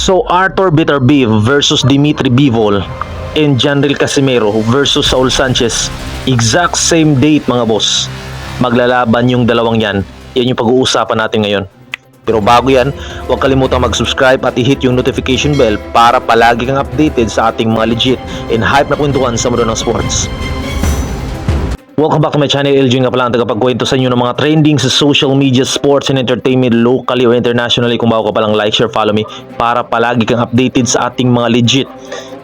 So Arthur Beterbiev versus Dimitri Bivol and Janril Casimero versus Saul Sanchez. Exact same date mga boss. Maglalaban yung dalawang yan. Yan yung pag-uusapan natin ngayon. Pero bago yan, huwag kalimutang mag-subscribe at i-hit yung notification bell para palagi kang updated sa ating mga legit and hype na kwentuhan sa mundo ng sports. Welcome back to my channel, LG nga pala ang tagapagkwento sa inyo ng mga trending sa social media, sports and entertainment locally or internationally. Kung bago ka palang like, share, follow me para palagi kang updated sa ating mga legit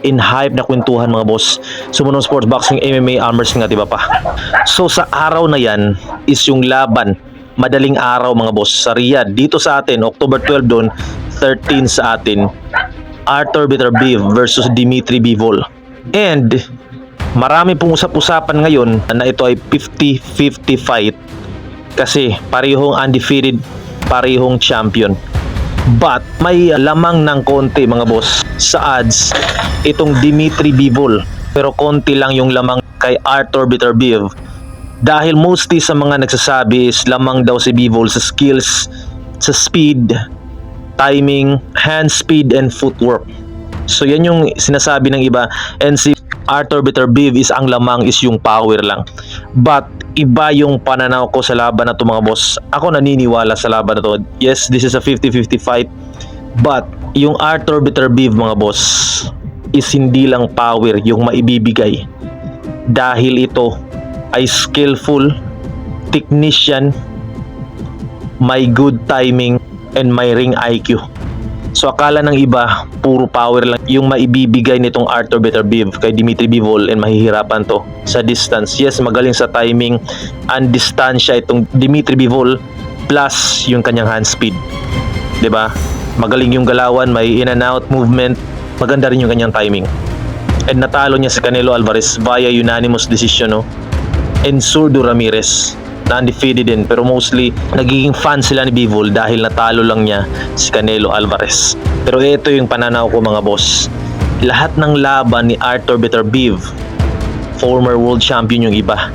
in hype na kwentuhan mga boss. Sumunod sports, boxing, MMA, arm wrestling at iba pa. So sa araw na yan is yung laban, madaling araw mga boss, sa Riyadh. Dito sa atin, October 12 doon, 13 sa atin. Arthur Beterbiev versus Dimitri Bivol. And marami pong usap-usapan ngayon na ito ay 50-50 fight kasi parehong undefeated, parehong champion. But may lamang ng konti mga boss sa odds itong Dimitri Bivol, pero konti lang yung lamang kay Arthur Beterbiev dahil mostly sa mga nagsasabi is lamang daw si Bivol sa skills, sa speed, timing, hand speed and footwork. So yan yung sinasabi ng iba, and si Arthur Beterbiev is ang lamang is yung power lang. But iba yung pananaw ko sa laban na to mga boss. Ako naniniwala sa laban na to. Yes, this is a 50-50 fight. But yung Arthur Beterbiev mga boss is hindi lang power yung maibibigay. Dahil ito ay skillful, technician, may good timing, and may ring IQ. So akala ng iba, puro power lang yung maibibigay nitong Arthur Beterbiev kay Dimitri Bivol and mahihirapan to sa distance. Yes, magaling sa timing and distansya itong Dimitri Bivol plus yung kanyang hand speed. 'Di ba? Magaling yung galawan, may in and out movement, maganda rin yung kanyang timing. And natalo niya si Canelo Alvarez via unanimous decision, no? And Zurdo Ramirez na undefeated din, pero mostly nagiging fan sila ni Bivol dahil natalo lang niya si Canelo Alvarez. Pero ito yung pananaw ko mga boss, lahat ng laban ni Arthur Beterbiev, former world champion yung iba,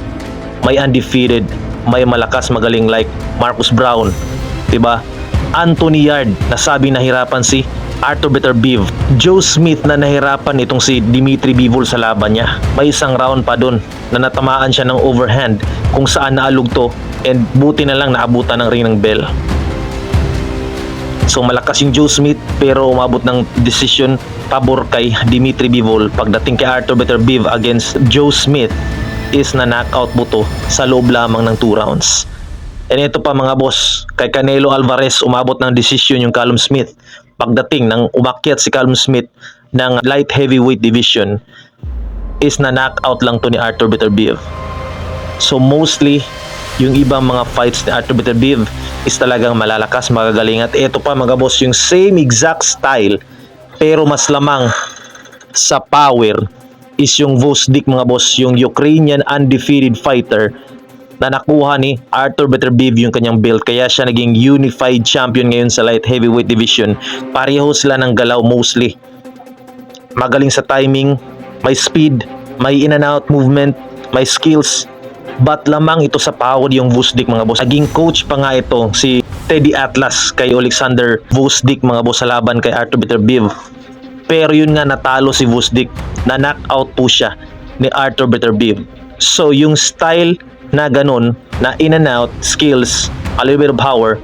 may undefeated, may malakas magaling like Marcus Brown, diba? Anthony Yarde, nasabi nahirapan si Arthur Beterbiev. Joe Smith na nahirapan itong si Dimitri Bivol sa laban niya. May isang round pa doon na natamaan siya ng overhand kung saan naalog to, and buti na lang naabutan ng ring ng bell. So malakas yung Joe Smith pero umabot ng decision pabor kay Dimitri Bivol. Pagdating kay Arthur Beterbiev against Joe Smith is na knockout mo to sa loob lamang ng 2 rounds. And ito pa mga boss, kay Canelo Alvarez umabot ng decision yung Callum Smith. Pagdating ng umakyat si Callum Smith ng light heavyweight division is na knockout lang to ni Arthur Beterbiev. So mostly yung ibang mga fights ni Arthur Beterbiev is talagang malalakas, magagaling. At ito pa mga boss, yung same exact style pero mas lamang sa power is yung Vosdik mga boss, yung Ukrainian undefeated fighter na nakuha ni Arthur Beterbiev yung kanyang belt, kaya siya naging unified champion ngayon sa light heavyweight division. Pareho sila ng galaw mostly. Magaling sa timing, may speed, may in and out movement, may skills. But lamang ito sa power yung Vosdik mga boss. Naging coach pa nga ito si Teddy Atlas kay Alexander Vosdik mga boss sa laban kay Arthur Beterbiev. Pero yun nga, natalo si Vosdik, na knockout po siya ni Arthur Beterbiev. So yung style na ganun, na in and out, skills, a little bit of power,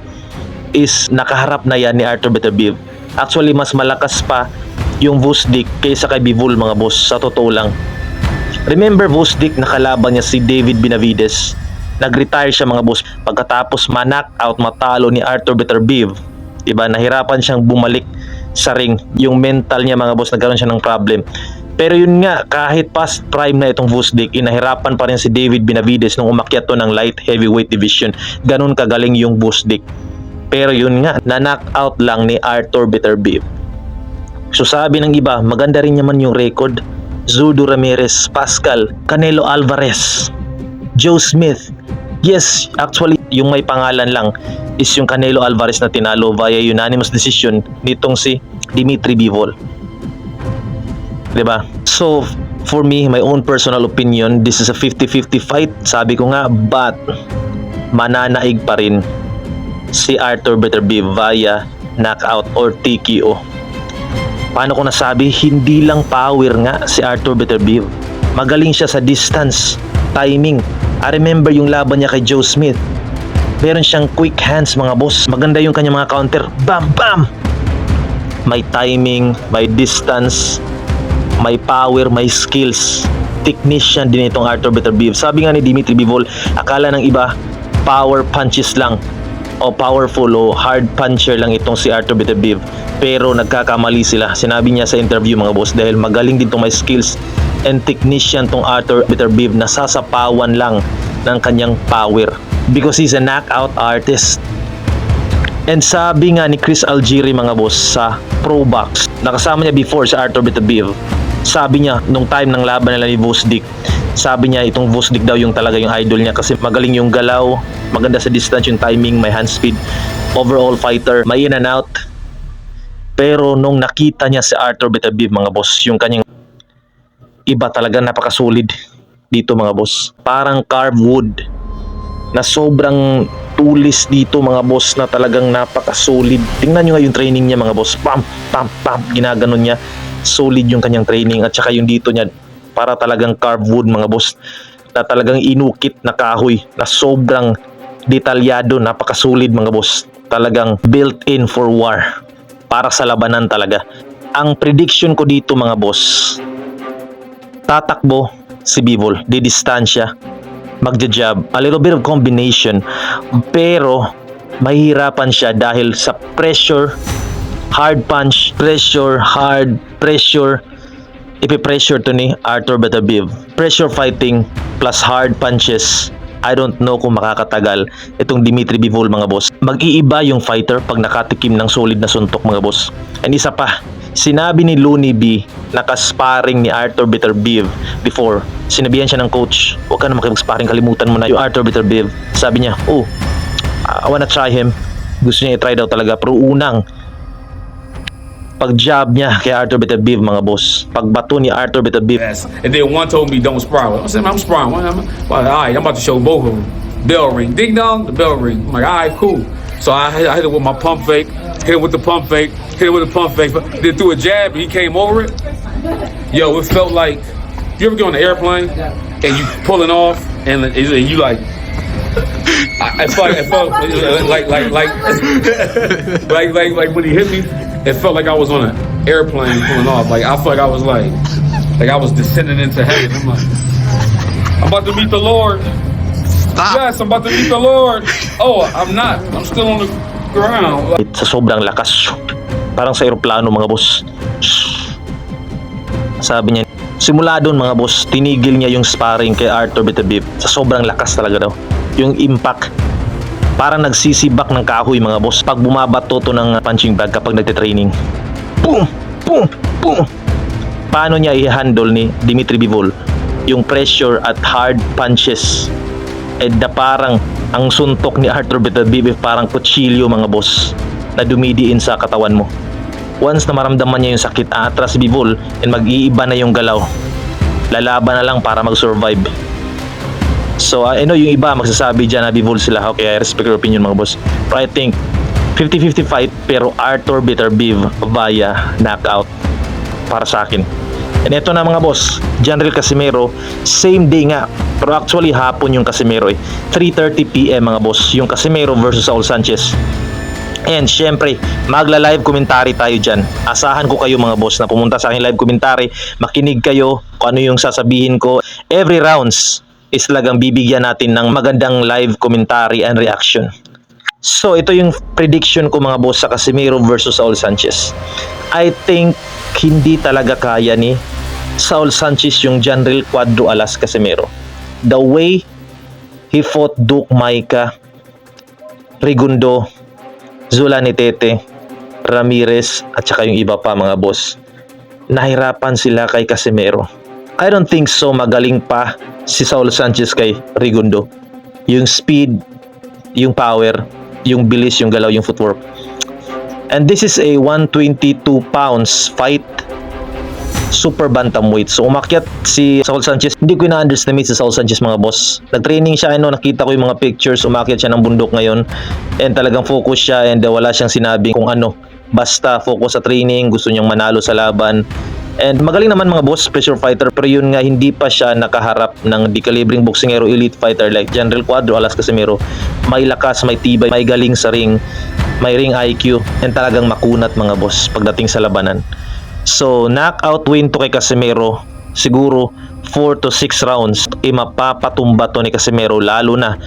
is nakaharap na yan ni Arthur Beterbiev. Actually, mas malakas pa yung Vosdik kaysa kay Bivol mga boss, sa totoo lang. Remember Vosdik, nakalaban niya si David Benavides. Nag-retire siya mga boss pagkatapos ma-knockout, matalo ni Arthur Beterbiev. Diba? Nahirapan siyang bumalik sa ring. Yung mental niya mga boss, nagkaroon siya ng problem. Pero yun nga, kahit past prime na itong Vosdik, inahirapan pa rin si David Benavides nung umakyat to ng light heavyweight division. Ganun kagaling yung Vosdik. Pero yun nga, na-knockout lang ni Arthur Beterbiev. So sabi ng iba, maganda rin naman yung record. Zurdo Ramirez, Pascal, Canelo Alvarez, Joe Smith. Yes, actually, yung may pangalan lang is yung Canelo Alvarez na tinalo via unanimous decision nitong si Dimitri Bivol. Diba? So, for me, my own personal opinion, this is a 50-50 fight. Sabi ko nga, but mananaig pa rin si Arthur Beterbiev via knockout or TKO. Paano ko nasabi, hindi lang power nga si Arthur Beterbiev. Magaling siya sa distance, timing. I remember yung laban niya kay Joe Smith. Meron siyang quick hands mga boss. Maganda yung kanyang mga counter. Bam! Bam! May timing, may distance, may power, may skills. Technician din itong Arthur Beterbiev. Sabi nga ni Dimitri Bivol, akala ng iba, power punches lang o powerful o hard puncher lang itong si Arthur Beterbiev, pero nagkakamali sila. Sinabi niya sa interview mga boss, dahil magaling din itong may skills and technician tong Arthur Beterbiev, nasasapawan lang ng kanyang power because he's a knockout artist. And sabi nga ni Chris Algieri mga boss sa Pro Box, nakasama niya before sa Arthur Beterbiev, sabi niya nung time ng laban nila ni Vosdik, sabi niya itong Vosdik daw yung talaga yung idol niya kasi magaling yung galaw, maganda sa distance, yung timing, may hand speed, overall fighter, may in and out. Pero nung nakita niya si Arthur Beterbiev mga boss, yung kanyang iba talaga, napakasolid dito mga boss. Parang carved wood na sobrang tulis dito mga boss, na talagang napakasolid. Tingnan nyo nga yung training niya mga boss, pam pam pam, ginaganon niya. Solid yung kanyang training, at saka yung dito niya para talagang carved wood mga boss, na talagang inukit na kahoy na sobrang detalyado, napakasulit mga boss. Talagang built in for war, para sa labanan talaga. Ang prediction ko dito mga boss, tatakbo si Bivol, didistansya, magja-jab, a little bit of combination, pero mahihirapan siya dahil sa pressure, hard punch, pressure, hard, pressure. Ipipressure to ni Arthur Beterbiev. Pressure fighting plus hard punches. I don't know kung makakatagal itong Dimitri Bivol mga boss. Mag-iiba yung fighter pag nakatikim ng solid na suntok mga boss. And isa pa, sinabi ni Looney B, nakasparring ni Arthur Beterbiev before. Sinabihan siya ng coach, huwag ka na makipag-sparring, kalimutan mo na yung Arthur Beterbiev. Sabi niya, oh, I wanna try him. Gusto niya i-try daw talaga, pero unang pag-jab niya kay Arthur Beterbiev mga boss, pagbato ni Arthur Beterbiev. Yes. And then one told me don't spar. I said I'm sparring. Well, all right, I'm about to show both of them. Bell ring, ding dong, the bell ring. I'm like, all right, cool. So I hit it with my pump fake, hit it with the pump fake, hit it with the pump fake, then threw a jab and he came over it. Yo, it felt like, you ever get on an airplane and you pulling off and you like, I felt like when he hit me, it felt like I was on an airplane pulling off. Like I felt like I was like I was descending into heaven. I'm like, I'm about to meet the Lord. Stop. Yes, I'm about to meet the Lord. Oh, I'm not. I'm still on the ground. Sa sobrang lakas, parang sa eroplano mga boss. Sabi niya, simula doon mga boss, tinigil niya yung sparring kay Arthur Beterbiev. Sa sobrang lakas talaga daw. Yung impact, parang nagsisibak ng kahoy mga boss pag bumabato to ng punching bag kapag nagte-training. Boom! Boom! Boom! Paano niya i-handle ni Dimitri Bivol yung pressure at hard punches? Parang ang suntok ni Arthur Beterbiev parang kutsilyo mga boss na dumidiin sa katawan mo. Once na maramdaman niya yung sakit, aatras si Bivol and mag-iiba na yung galaw. Lalaban na lang para mag-survive. So I know yung iba magsasabi dyan na Bivol sila. Okay, I respect your opinion mga boss. But I think 50-50 fight, pero Arthur Beterbiev via knockout para sa akin. And ito na mga boss, General Casimero, same day nga, pero actually hapon yung Casimero 3:30 PM mga boss, yung Casimero versus Saul Sanchez. And syempre, magla-live commentary tayo dyan. Asahan ko kayo mga boss na pumunta sa aking live commentary, makinig kayo kung ano yung sasabihin ko. Every rounds is talagang bibigyan natin ng magandang live commentary and reaction. So ito yung prediction ko mga boss sa Casimero versus Saul Sanchez. I think hindi talaga kaya ni Saul Sanchez yung General Cuadro Alas Casimero. The way he fought Duke Maika, Rigundo, Zulanitete, Ramirez at saka yung iba pa mga boss, nahirapan sila kay Casimero. I don't think so magaling pa si Saul Sanchez kay Rigundo. Yung speed, yung power, yung bilis, yung galaw, yung footwork. And this is a 122 pounds fight, super bantamweight. So umakyat si Saul Sanchez. Hindi ko na-underestimate si Saul Sanchez mga boss. Nag-training siya, nakita ko yung mga pictures, umakyat siya ng bundok ngayon and talagang focus siya and wala siyang sinabing kung ano Basta focus sa training, gusto niyang manalo sa laban. And magaling naman mga boss, pressure fighter, pero yun nga hindi pa siya nakaharap ng di-calibreng boksingero elite fighter like General Cuadro, Alas Casimero. May lakas, may tibay, may galing sa ring, may ring IQ, and talagang makunat mga boss pagdating sa labanan. So, knockout win to kay Casimero. Siguro 4 to 6 rounds, mapapatumba to ni Casimero, lalo na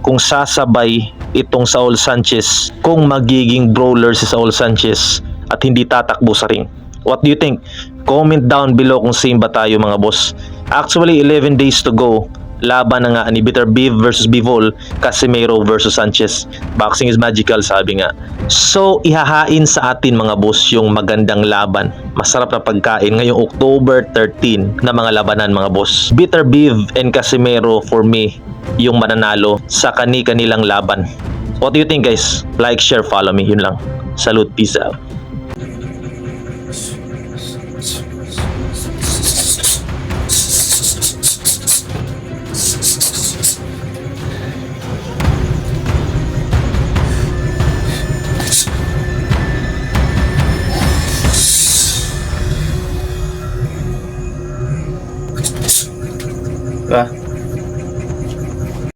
kung sasabay itong Saul Sanchez, kung magiging brawler si Saul Sanchez at hindi tatakbo sa ring. What do you think? Comment down below kung same ba tayo mga boss. Actually, 11 days to go. Laban na nga ni Bitter Beef versus Bivol, Casimero versus Sanchez. Boxing is magical, sabi nga. So, ihahain sa atin mga boss yung magandang laban. Masarap na pagkain ngayong October 13 na mga labanan mga boss. Bitter Beef and Casimero for me yung mananalo sa kani-kanilang laban. What do you think guys? Like, share, follow me. Yun lang. Salute, peace out. Diba?